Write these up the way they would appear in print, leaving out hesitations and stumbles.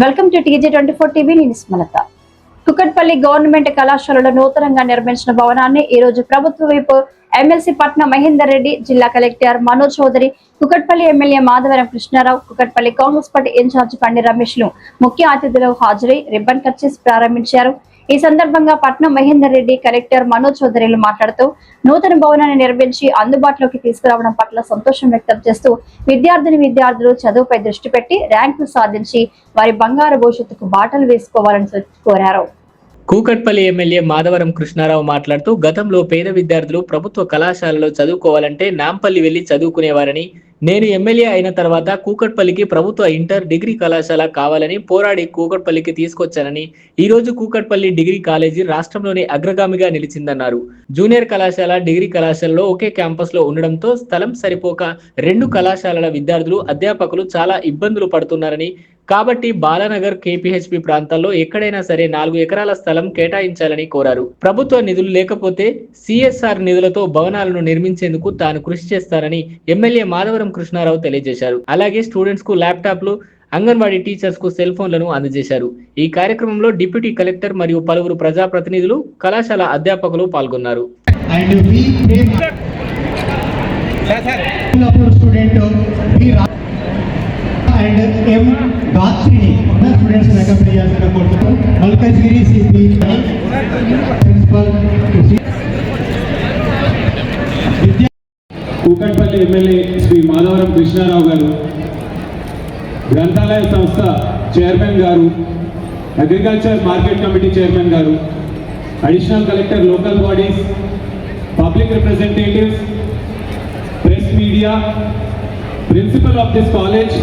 Welcome to TJ24 TV. నేను స్మలత. Kukatpally government కళాశాలలో నూతనంగా నిర్మించిన భవనాన్ని ఈ రోజు ప్రభుత్వ వైపు ఎమ్మెల్సీ పట్నం మహేందర్ రెడ్డి, జిల్లా collector Manoj Chowdary, Kukatpally MLA Madhavaram Krishna Rao, Kukatpally Congress party incharge Pandi Ramesh లు ముఖ్య అతిథులు హాజరై రిబ్బన్ కట్ చేసి ప్రారంభించారు. ఈ సందర్భంగా పట్నం మహేందర్ రెడ్డి, కలెక్టర్ మనోజ్ చౌదరిలు మాట్లాడుతూ నూతన భవనాన్ని నిర్మించి అందుబాటులోకి తీసుకురావడం పట్ల సంతోషం వ్యక్తం చేస్తూ విద్యార్థులు చదువుపై దృష్టి పెట్టి ర్యాంకులు సాధించి వారి బంగారు భవిష్యత్తుకు బాటలు వేసుకోవాలని కోరారు. కూకట్పల్లి ఎమ్మెల్యే మాధవరం కృష్ణారావు మాట్లాడుతూ గతంలో పేద విద్యార్థులు ప్రభుత్వ కళాశాలలో చదువుకోవాలంటే నాంపల్లి వెళ్లి చదువుకునేవారని, నేను ఎమ్మెల్యే అయిన తర్వాత కూకట్పల్లికి ప్రభుత్వ ఇంటర్, డిగ్రీ కళాశాల కావాలని పోరాడి కూకట్పల్లికి తీసుకొచ్చానని, ఈ రోజు కూకట్పల్లి డిగ్రీ కాలేజీ రాష్ట్రంలోనే అగ్రగామిగా నిలిచిందన్నారు. జూనియర్ కళాశాల, డిగ్రీ కళాశాలలో ఒకే క్యాంపస్ లో ఉండడంతో స్థలం సరిపోక రెండు కళాశాలల విద్యార్థులు, అధ్యాపకులు చాలా ఇబ్బందులు పడుతున్నారని, కాబట్టి బాలానగర్, KPHP ప్రాంతాల్లో ఎక్కడైనా సరే 4 ఎకరాల స్థలం కేటాయించాలని కోరారు. ప్రభుత్వ నిధులు లేకపోతే CSR నిధులతో భవనాలను నిర్మించేందుకు తాను కృషి చేస్తానని ఎమ్మెల్యే మాధవరం కృష్ణారావు తెలియజేశారు. అలాగే స్టూడెంట్స్ కు ల్యాప్టాప్లు, అంగన్వాడీ టీచర్స్ కు సెల్ ఫోన్లను అందజేశారు. ఈ కార్యక్రమంలో డిప్యూటీ కలెక్టర్ మరియు పలువురు ప్రజాప్రతినిధులు, కళాశాల అధ్యాపకులు పాల్గొన్నారు. and M. Gayatri students welcome చేయాలని కోరుతున్నాను. Malkajgiri CP principal Kukatpally MLA Shri Madhavaram Krishna Rao గారు, గ్రంథాలయ సంస్థ చైర్మన్ గారు, అగ్రికల్చర్ మార్కెట్ కమిటీ చైర్మన్ గారు, additional collector, local bodies, public representatives, press media, principal of this college,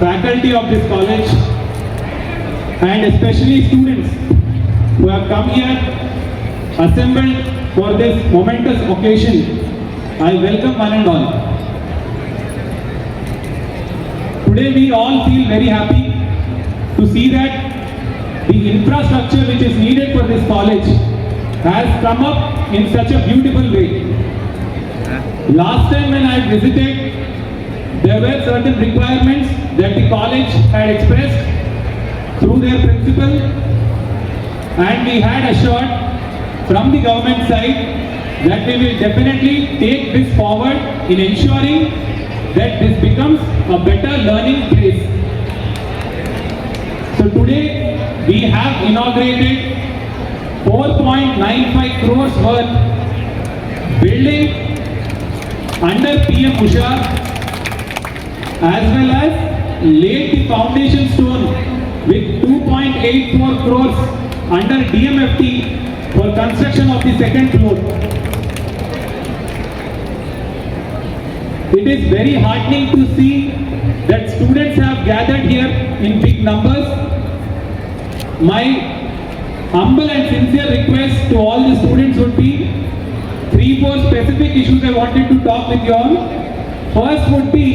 faculty of this college, and especially students who have come here assembled for this momentous occasion. I welcome one and all. Today we all feel very happy to see that the infrastructure which is needed for this college has come up in such a beautiful way. Last time when I visited, there were certain requirements that the college had expressed through their principal, and we had assured from the government side that we will definitely take this forward in ensuring that this becomes a better learning place. So today we have inaugurated 4.95 crores worth building under PM Usha, as well as laid the foundation stone with 2.84 crores under DMFT for construction of the second floor. It is very heartening to see that students have gathered here in big numbers. My humble and sincere request to all the students would be 3-4 specific issues I wanted to talk with you all. First would be,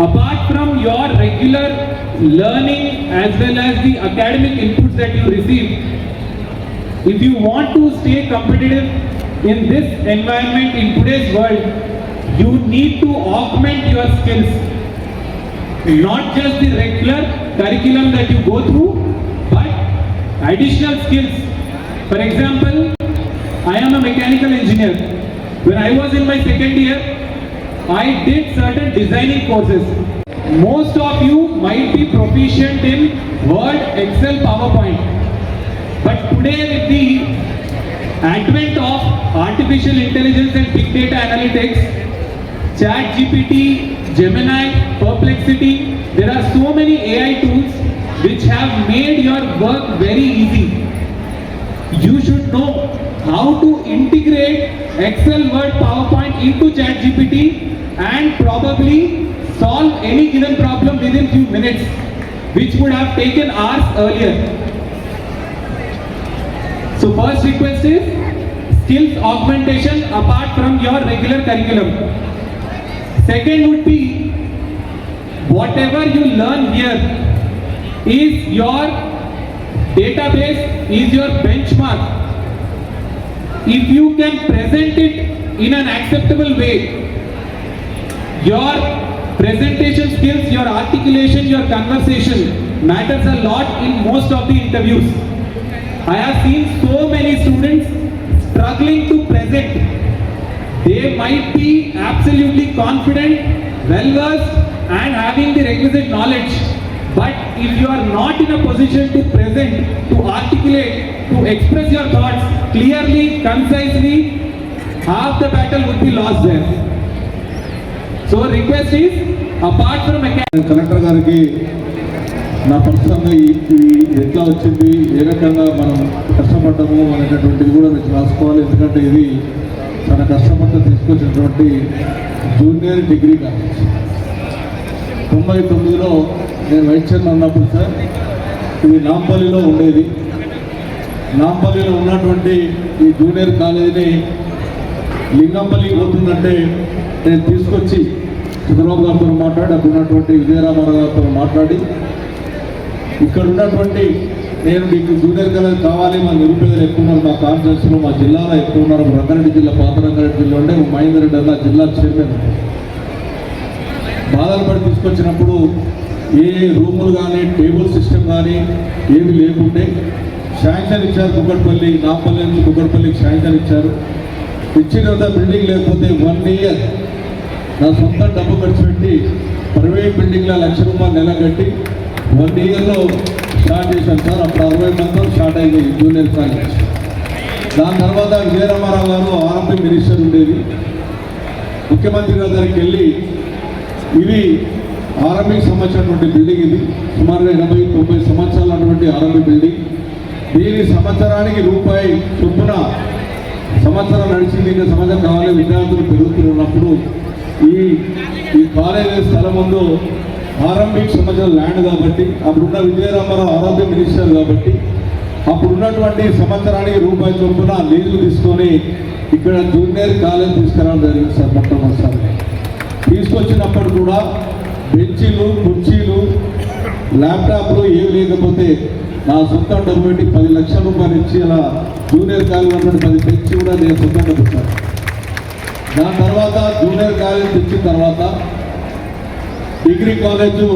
apart from your regular learning as well as the academic inputs that you receive, if you want to stay competitive in this environment in today's world, you need to augment your skills. Not just the regular curriculum that you go through, but additional skills. For example, I am a mechanical engineer. When I was in my second year, I did certain designing courses. Most of you might be proficient in Word, Excel, PowerPoint. But today with the advent of artificial intelligence and big data analytics, ChatGPT, Gemini, Perplexity, there are so many AI tools which have made your work very easy. You should know how to integrate Excel, Word, PowerPoint into ChatGPT and probably solve any given problem within few minutes, which would have taken hours earlier. So first request is skills augmentation apart from your regular curriculum. Second would be, whatever you learn here is your database, is your benchmark. If you can present it in an acceptable way, your presentation skills, your articulation, your conversation matters a lot in most of the interviews. I have seen so many students struggling to present. They might be absolutely confident, well versed and having the requisite knowledge, but if you are not in a position to present, to articulate, to express your thoughts clearly, concisely, half the battle would be lost there. So request is, apart from collector గారికి నా పర్సనల్గా ఇది ఎట్లా వచ్చింది, ఏ రకంగా మనం కష్టపడ్డాము అనేటటువంటిది కూడా మీకు రాసుకోవాలి. ఎందుకంటే ఇది చాలా కష్టపడితే తీసుకొచ్చినటువంటి జూనియర్ డిగ్రీ కాలేజ్. 99లో నేను వైస్ చైర్మన్ ఉన్నప్పుడు సార్ ఇది నాంపల్లిలో ఉండేది. నాంపల్లిలో ఉన్నటువంటి ఈ జూనియర్ కాలేజీని లింగంపల్లికి పోతుందంటే నేను తీసుకొచ్చి చంద్రబాబు గారితో మాట్లాడి, అక్కడ ఉన్నటువంటి విజయరామారావు గారితో మాట్లాడి, ఇక్కడ ఉన్నటువంటి నేను మీకు జూనియర్ కాలేజ్ కావాలి, మా నిరుపేదలు ఎక్కువ ఉన్నారు, మా కాన్ఫరెన్స్లో మా జిల్లాలో ఎక్కువ ఉన్నారు, రంగారెడ్డి జిల్లా, పాత రంగారెడ్డి జిల్లా ఉండే మహేందర్ రెడ్డి అన్న జిల్లా చైర్మన్ బాధలు పడి తీసుకొచ్చినప్పుడు ఏ రూములు కానీ టేబుల్ సిస్టమ్ కానీ ఏమి లేకుంటే శాంక్షన్ ఇచ్చారు. కుక్కట్పల్లి, నాంపల్లి నుంచి కుక్కట్పల్లికి శాంక్షన్ ఇచ్చారు. ఇచ్చిన తర్వాత బిల్డింగ్ లేకపోతే 1 year నా సొంత డబ్బు ఖర్చు పెట్టి ప్రైవేట్ బిల్డింగ్లో ₹1,00,000 నెల కట్టి 1 yearలో స్టార్ట్ చేశాను సార్. అప్పుడు 60 మందితో స్టార్ట్ అయింది జూనియర్ కాలేజ్. దాని తర్వాత విజయరామారావు గారు ఆర్ఎంపీ మినిస్టర్ ఉండేది. ముఖ్యమంత్రి గారి దగ్గరికి వెళ్ళి ఇది ఆర్ఎంపీకి సంబంధించినటువంటి బిల్డింగ్, ఇది సుమారుగా 80-90 సంవత్సరాలు అటువంటి ఆర్ఎంపీ బిల్డింగ్. దీని సంవత్సరానికి రూపాయి చొప్పున సంవత్సరం నడిచింది. ఇంకా సంవత్సరం కావాలి, విద్యార్థులు పెరుగుతున్నప్పుడు ఈ కాలేజీ స్థలం ముందు ఆర్ఎంపీకి సంబంధించిన ల్యాండ్ కాబట్టి, అప్పుడున్న విజయరామారావు ఆరోగ్య మినిస్టర్ కాబట్టి అప్పుడున్నటువంటి సంవత్సరానికి రూపాయి చొప్పున లీజు తీసుకొని ఇక్కడ జూనియర్ కాలేజ్ తీసుకురావడం జరిగింది సార్. మొట్టమొదటిసారి తీసుకొచ్చినప్పుడు కూడా బెంచీలు, కుర్చీలు, ల్యాప్టాప్లు ఏమి లేకపోతే నా సొంత డబ్బు పెట్టి ₹10 లక్షలు ఇచ్చి అలా జూనియర్ కాలేజ్ ఉన్నటువంటి 10 బెంచ్ కూడా నేను సొంతంగా పెట్టాను. దాని తర్వాత జూనియర్ కాలేజ్ తెచ్చిన తర్వాత డిగ్రీ కాలేజు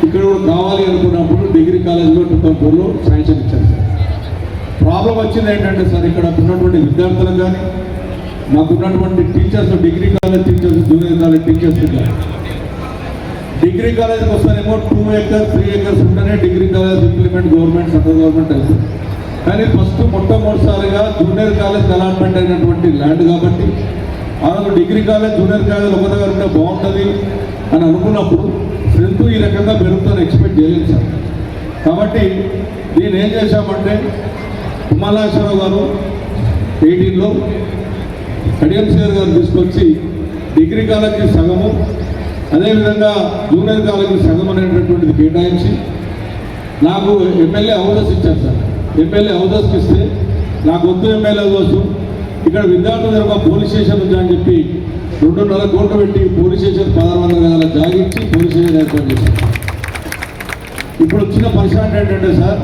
ఇక్కడ కూడా కావాలి అనుకున్నప్పుడు డిగ్రీ కాలేజ్లో 2004లో శాంక్షన్ ఇచ్చారు సార్. ప్రాబ్లం వచ్చింది ఏంటంటే సార్, ఇక్కడ ఉన్నటువంటి విద్యార్థులకు కానీ మాకున్నటువంటి teachers, degree college teachers, junior college teachers కానీ డిగ్రీ కాలేజ్కి వస్తానేమో 2 acres 3 acres ఉంటేనే degree college implement government, central government అవుతుంది. కానీ మొట్టమొదటిసారిగా జూనియర్ కాలేజ్ అలాట్మెంట్ అయినటువంటి ల్యాండ్ కాబట్టి ఆ రోజు డిగ్రీ కాలేజ్, జూనియర్ కాలేజ్ ఒక దగ్గర ఉంటే బాగుంటుంది అని అనుకున్నప్పుడు స్ట్రెంత్ ఈ రకంగా పెరుగుతుందని ఎక్స్పెక్ట్ చేయలేదు సార్. కాబట్టి దీన్ని ఏం చేశామంటే కుమారేశ్వరరావు గారు 18లో కడియం సార్ గారు తీసుకొచ్చి డిగ్రీ కాలేజ్కి సగము, అదేవిధంగా జూనియర్ కాలేజ్కి సగం అనేటటువంటిది కేటాయించి నాకు ఎమ్మెల్యే హౌసెస్ ఇచ్చారు సార్. ఎమ్మెల్యే హౌసెస్కి ఇస్తే నాకు వద్దు ఎమ్మెల్యే హౌస్, ఇక్కడ విద్యార్థుల దగ్గర ఒక పోలీస్ స్టేషన్ ఉంది అని చెప్పి 2.5 కోట్లు పెట్టి పోలీస్ స్టేషన్ 1600 గదాల జాగించి పోలీస్ స్టేషన్ ఏర్పాటు చేశారు. ఇప్పుడు వచ్చిన పరిస్థితి ఏంటంటే సార్,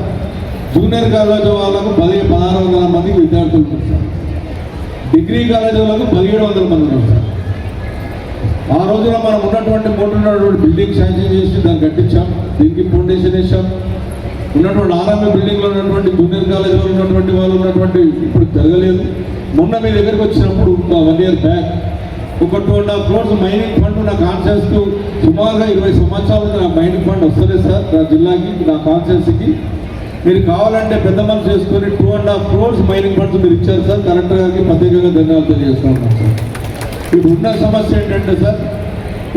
జూనియర్ కాలేజ్ వాళ్ళకు 1600 మందికి విద్యార్థులు ఉన్నారు సార్. డిగ్రీ కాలేజ్ వాళ్ళకు 1700 మంది ఉన్నారు సార్. ఆ రోజున మనం ఉన్నటువంటి బిల్డింగ్ శాంక్షన్ చేసి దాన్ని కట్టించాం, దీనికి ఫౌండేషన్ వేసాం. ఉన్నటువంటి ఆర్ఎంఏ బిల్డింగ్లో ఉన్నటువంటి జూనియర్ కాలేజ్లో ఉన్నటువంటి వాళ్ళు ఉన్నటువంటి ఇప్పుడు జరగలేదు. మొన్న మీ దగ్గరికి వచ్చినప్పుడు 1 year బ్యాక్ ఒక 2.5 crores మైనింగ్ ఫండ్ నా కాన్షియస్కు సుమారుగా 20 సంవత్సరాలు నా మైనింగ్ ఫండ్ వస్తలేదు సార్. నా జిల్లాకి, నా కాన్షియస్కి మీరు కావాలంటే పెద్ద మనసు చేసుకొని 2.5 crores మైనింగ్ ఫండ్స్ మీరు ఇచ్చారు సార్. కలెక్టర్ గారికి ప్రత్యేకంగా ధన్యవాదాలు తెలియజేస్తున్నాను సార్. ఇప్పుడు ఉన్న సమస్య ఏంటంటే సార్,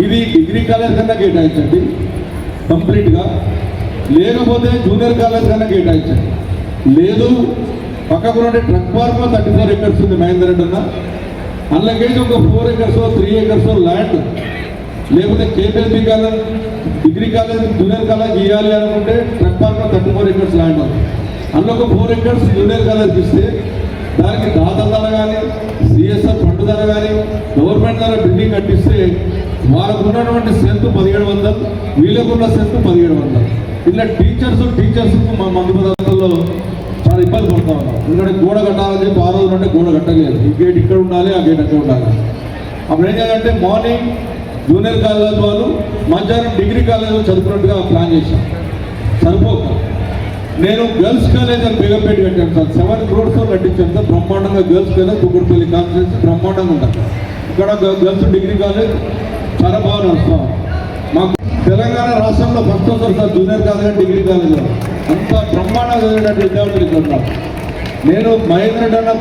ఇది డిగ్రీ కాలేజ్ కన్నా కేటాయించండి కంప్లీట్గా, లేకపోతే జూనియర్ కాలేజ్ కన్నా కేటాయించండి. లేదు పక్కకు ఉండే ట్రక్ పార్క్లో 34 acres ఉంది మహేందర్ రెడ్డి అన్న, అందులోకేసి ఒక 4 acres 3 acres ల్యాండ్, లేకపోతే KPLB college, degree college, junior college ఇవ్వాలి అనుకుంటే ట్రక్ పార్క్లో 34 acres ల్యాండ్ ఉంది. అందులో ఒక 4 acres జూనియర్ కాలేజ్కి ఇస్తే దానికి దాతల ధర కానీ, సిఎస్ఆర్ ఫండ్ ధర కానీ, గవర్నమెంట్ ధర బిల్డింగ్ కట్టిస్తే వాళ్ళకు ఉన్నటువంటి స్ట్రెంత్ 1700, వీళ్ళకున్న స్ట్రెంత్ 1700. ఇలా టీచర్స్కు మా మందు పదార్థాల్లో చాలా ఇబ్బంది పడుతూ ఉన్నాం. ఎందుకంటే గోడ కట్టాలని చెప్పి ఆ రోజులు అంటే గోడ కట్టలేదు. ఈ గేట్ ఇక్కడ ఉండాలి, ఆ గేట్ అక్కడ ఉండాలి. అప్పుడు ఏం చేయాలంటే మార్నింగ్ జూనియర్ కాలేజ్ వాళ్ళు, మధ్యాహ్నం డిగ్రీ కాలేజ్ చదువుకున్నట్టుగా ప్లాన్ చేశాం. సరిపోక నేను గర్ల్స్ కాలేజ్ అని బేగంపేట కట్టాను సార్. 7 crores కట్టించాను సార్. బ్రహ్మాండంగా గర్ల్స్ కాలేజ్ కుక్కడపల్లి కాన్స్టిట్యూన్సీ బ్రహ్మాండంగా ఉంటుంది. ఇక్కడ గర్ల్స్ డిగ్రీ కాలేజ్ చాలా బాగా నడుస్తాం. మాకు తెలంగాణ రాష్ట్రంలో ఫస్ట్ వస్తారు sir junior college degree college. అంత బ్రహ్మాండంగా చదివినట్టు విద్యార్థులు ఇక్కడ ఉన్నారు. నేను మహేంద్ర రెడ్డి అన్న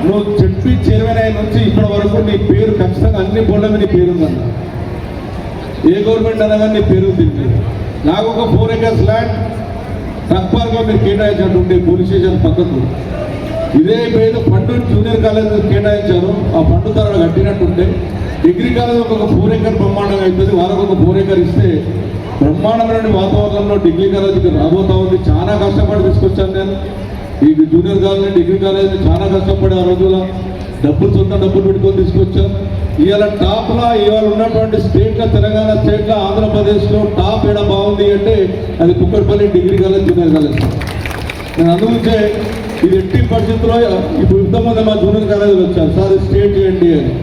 నువ్వు చెప్పి చైర్మన్ అయిన నుంచి ఇప్పటి వరకు నీ పేరు ఖచ్చితంగా అన్ని బోర్డుల మీద నీ పేరు ఉందన్న. ఏ గవర్నమెంట్ అనగా నీ పేరు తింది. నాకు ఒక 4 acres ల్యాండ్ తక్కువగా మీరు కేటాయించినట్టుంటే పోలీస్ స్టేషన్ పక్కకు ఇదే పేరు ఫండ్ జూనియర్ కాలేజ్ కేటాయించారు. ఆ ఫండ్ ధర కట్టినట్టుంటే డిగ్రీ కాలేజ్ ఒక 4 acre బ్రహ్మాండంగా అవుతుంది. వాళ్ళకు ఒక 4 acre ఇస్తే బ్రహ్మాండమైన వాతావరణంలో డిగ్రీ కాలేజీకి రాబోతా ఉంది. చాలా కష్టపడి తీసుకొచ్చాను నేను ఈ జూనియర్ కాలేజ్ డిగ్రీ కాలేజ్. చాలా కష్టపడి ఆ రోజుల్లో సొంత డబ్బులు పెట్టుకొని తీసుకొచ్చాం. ఇవాళ టాప్లో ఇవాళ ఉన్నటువంటి స్టేట్లో తెలంగాణ స్టేట్లో ఆంధ్రప్రదేశ్లో టాప్ ఏడా బాగుంది అంటే అది Kukkadapalli degree college junior college. నేను అందుకే ఇది ఎట్టి పరిస్థితుల్లో ఇప్పుడు ఇంతమంది మా జూనియర్ కాలేజీలు వచ్చారు సార్ అది స్టేట్ చేయండి అని.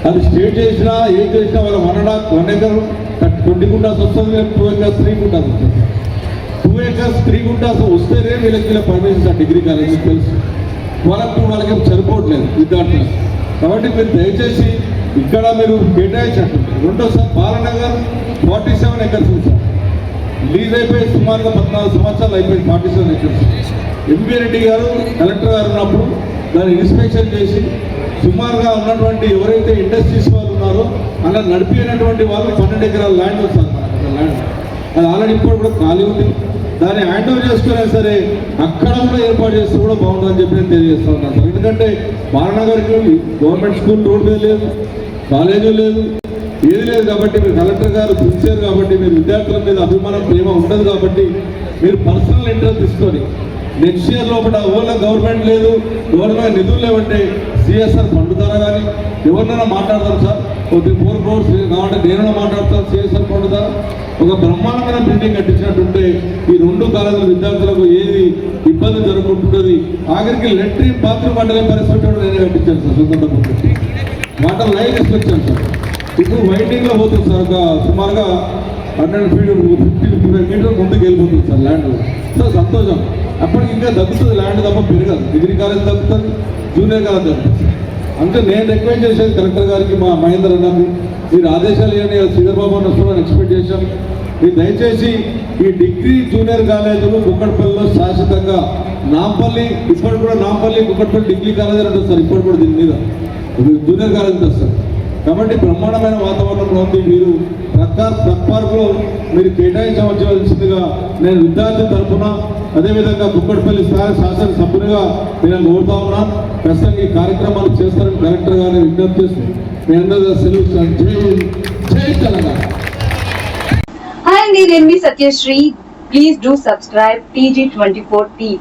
అది స్టేట్ చేసినా ఏం చేసినా వాళ్ళ 1 acre 20 గుంటాస్ వస్తుంది. 2 acres 3 గుంటాస్ వస్తుంది. 2 acres 3 గుంటాస్ వస్తేనే వీళ్ళకి పర్మిషన్ సార్ డిగ్రీ కాలేజ్ తెలుసు. వాళ్ళకి సరిపోవట్లేదు విద్యార్థులు. కాబట్టి మీరు దయచేసి ఇక్కడ మీరు కేటాయించండి. రెండోసారి బాలనగర్ 47 acres ఉంది సార్. లీజ్ అయిపోయి సుమారుగా 14 సంవత్సరాలు అయిపోయింది. 47 acres. ఎంపీ రెడ్డి గారు కలెక్టర్ గారు ఉన్నప్పుడు దాన్ని ఇన్స్పెక్షన్ చేసి సుమారుగా ఉన్నటువంటి ఎవరైతే ఇండస్ట్రీస్ వాళ్ళు ఉన్నారో అలా నడిపినటువంటి వాళ్ళు 12 acres ల్యాండ్ ఉంది సార్. ల్యాండ్ అది ఆల్రెడీ ఇప్పుడు కూడా ఖాళీ ఉంది. దాన్ని హ్యాండ్ ఓవర్ చేసుకున్నా సరే అక్కడ కూడా ఏర్పాటు చేస్తే కూడా బాగుంటుందని చెప్పి నేను తెలియజేస్తా ఉన్నాను సార్. ఎందుకంటే బాలనగర్కి గవర్నమెంట్ స్కూల్ రోడ్ మీద లేదు, కాలేజీ లేదు, ఏది లేదు. కాబట్టి మీరు కలెక్టర్ గారు పిలిచారు కాబట్టి మీరు విద్యార్థుల మీద అభిమానం ప్రేమ ఉండదు కాబట్టి మీరు పర్సనల్ ఇంట్రెస్ట్ తీసుకొని నెక్స్ట్ ఇయర్ లోపల ఓన్లో గవర్నమెంట్ లేదు, గవర్నమెంట్ నిధులు లేవంటే సిఎస్ఆర్ ఫండ్ ద్వారా కానీ ఎవరినైనా మాట్లాడతారు సార్. ఒక 4 crores కావాలంటే నేను మాట్లాడతాను సిఎస్ఆర్ ఫండ్ ద్వారా. ఒక బ్రహ్మాండమైన బిల్డింగ్ కట్టించినట్టుంటే ఈ 2 కాలేజీల విద్యార్థులకు ఏది ఇబ్బంది జరుగుతుంటుంది. ఆఖరికి లెట్రిన్ బాత్రూమ్ వంటలే పరిస్థితి కూడా నేనే కట్టించాను సార్. సొంత డబ్బు వాటర్ లైన్ తీసుకొచ్చాను సార్. ఇప్పుడు వైండింగ్లో పోతుంది సార్. ఒక సుమారుగా 100 feet 50-55 meters ముందుకు వెళ్ళిపోతుంది సార్ ల్యాండ్. సో సంతోషం. అప్పటికి ఇంకా తగ్గుతుంది ల్యాండ్ తప్ప పెరగదు. డిగ్రీ కాలేజ్ తగ్గుతుంది, జూనియర్ కాలేజ్ తగ్గుతుంది. అంటే నేను రిక్వెస్ట్ చేసేది కలెక్టర్ గారికి మా మహేందర్ అన్నకు మీరు ఆదేశాలు ఇవ్వండి. శ్రీధర్బాబు అన్న వస్తున్నాను ఎక్స్పెక్ట్ చేశాం. మీరు దయచేసి ఈ డిగ్రీ జూనియర్ కాలేజీలు కుక్కడపల్లిలో శాశ్వతంగా నాంపల్లి ఇప్పటి కూడా నాంపల్లి కుక్కడపల్లి డిగ్రీ కాలేజీ ఉంటుంది సార్. ఇప్పటి కూడా దీని మీద జూనియర్ కాలేజ్ ఉంటుంది సార్. కాబట్టి బ్రహ్మాండమైన వాతావరణంలో ఉంది. మీరు పార్కులో మీరు కేటాయించవలసిందిగా నేను విద్యార్థి తరఫున అదేవిధంగా కుక్కడపల్లి శాసనసభ్యునిగా నేను కోరుతా ఉన్నా. ఖచ్చితంగా ఈ కార్యక్రమాలు చేస్తారని కలెక్టర్ గారిని విజ్ఞప్తి చేస్తూ మీ అందరూ సెలవు. జై తెలంగాణ. Hi, నేను మీ Satyasri. Please do subscribe TG24 TV.